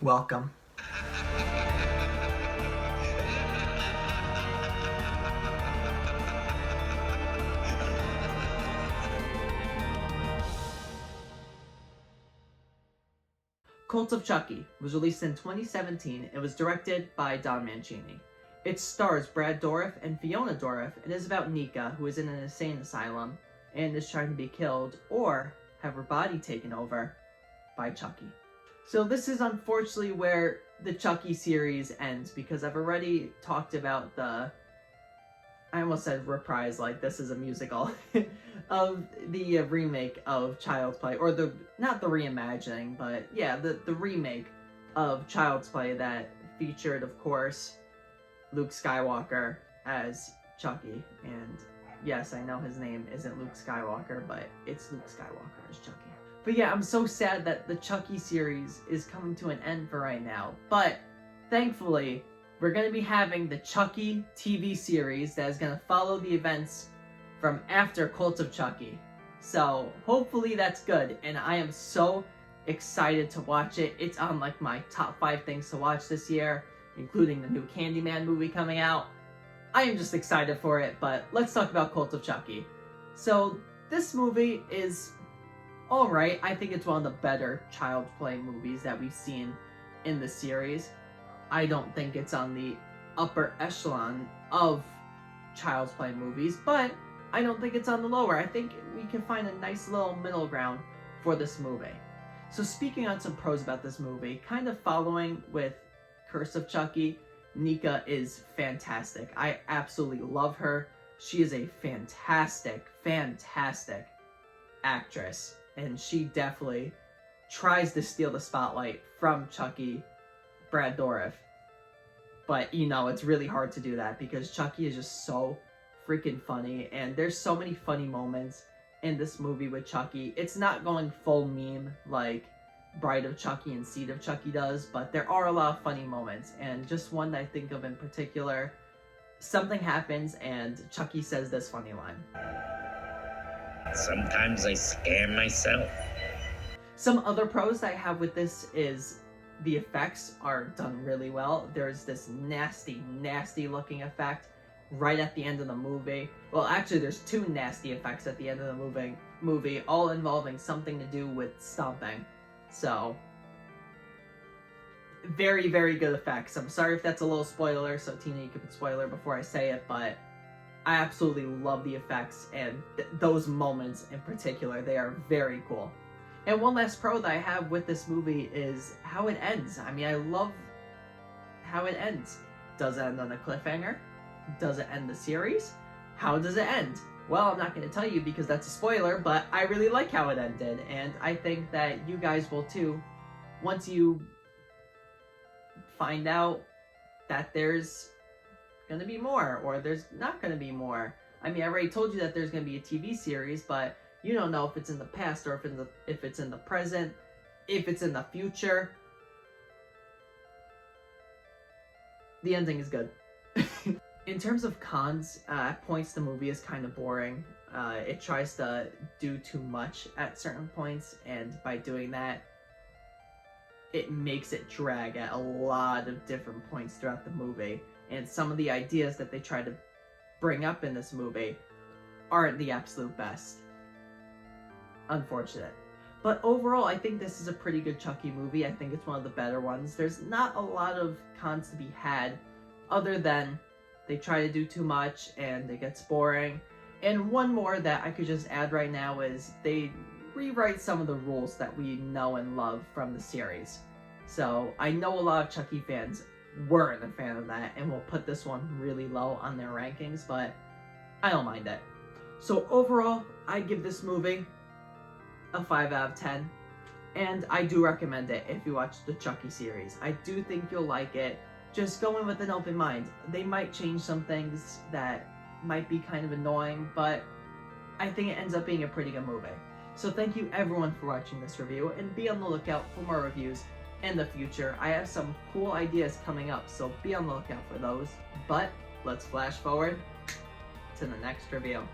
Welcome. Cult of Chucky was released in 2017 and was directed by Don Mancini. It stars Brad Dourif and Fiona Dourif and is about Nika, who is in an insane asylum and is trying to be killed or have her body taken over by Chucky. So this is unfortunately where the Chucky series ends, because I've already talked about I almost said reprise, like this is a musical, of the remake of Child's Play, or not the reimagining, but yeah, the remake of Child's Play that featured, of course, Luke Skywalker as Chucky. And yes, I know his name isn't Luke Skywalker, but it's Luke Skywalker as Chucky. But yeah, I'm so sad that the Chucky series is coming to an end for right now. But thankfully, we're going to be having the Chucky TV series that is going to follow the events from after Cult of Chucky. So hopefully that's good, and I am so excited to watch it. It's on like my top 5 things to watch this year, including the new Candyman movie coming out. I am just excited for it, but let's talk about Cult of Chucky. So this movie is alright. I think it's one of the better Child's Play movies that we've seen in the series. I don't think it's on the upper echelon of Child's Play movies, but I don't think it's on the lower. I think we can find a nice little middle ground for this movie. So speaking on some pros about this movie, kind of following with Curse of Chucky, Nika is fantastic. I absolutely love her. She is a fantastic, fantastic actress, and she definitely tries to steal the spotlight from Chucky, Brad Dourif. But, you know, it's really hard to do that because Chucky is just so freaking funny, and there's so many funny moments in this movie with Chucky. It's not going full meme like Bride of Chucky and Seed of Chucky does, but there are a lot of funny moments, and just one that I think of in particular, something happens and Chucky says this funny line. Sometimes I scare myself. Some other pros that I have with this is the effects are done really well. There's this nasty, nasty looking effect right at the end of the movie. Well, actually, there's 2 nasty effects at the end of the movie, all involving something to do with stomping. So, very, very good effects. I'm sorry if that's a little spoiler, so Tina, you can spoiler before I say it, but I absolutely love the effects, and those moments in particular, they are very cool. And one last pro that I have with this movie is how it ends. I mean, I love how it ends. Does it end on a cliffhanger? Does it end the series? How does it end? Well, I'm not going to tell you because that's a spoiler, but I really like how it ended, and I think that you guys will too, once you find out that there's going to be more, or there's not going to be more. I mean, I already told you that there's going to be a TV series, but you don't know if it's in the past or if it's in the present, if it's in the future. The ending is good. In terms of cons, at points the movie is kind of boring. It tries to do too much at certain points, and by doing that, it makes it drag at a lot of different points throughout the movie. And some of the ideas that they try to bring up in this movie aren't the absolute best. Unfortunate. But overall, I think this is a pretty good Chucky movie. I think it's one of the better ones. There's not a lot of cons to be had, other than they try to do too much and it gets boring. And one more that I could just add right now is they rewrite some of the rules that we know and love from the series. So I know a lot of Chucky fans weren't a fan of that and will put this one really low on their rankings, but I don't mind it. So overall, I give this movie a 5 out of 10, and I do recommend it if you watch the Chucky series. I do think you'll like it. Just go in with an open mind. They might change some things that might be kind of annoying, but I think it ends up being a pretty good movie. So thank you everyone for watching this review, and be on the lookout for more reviews in the future. I have some cool ideas coming up, so be on the lookout for those. But let's flash forward to the next review.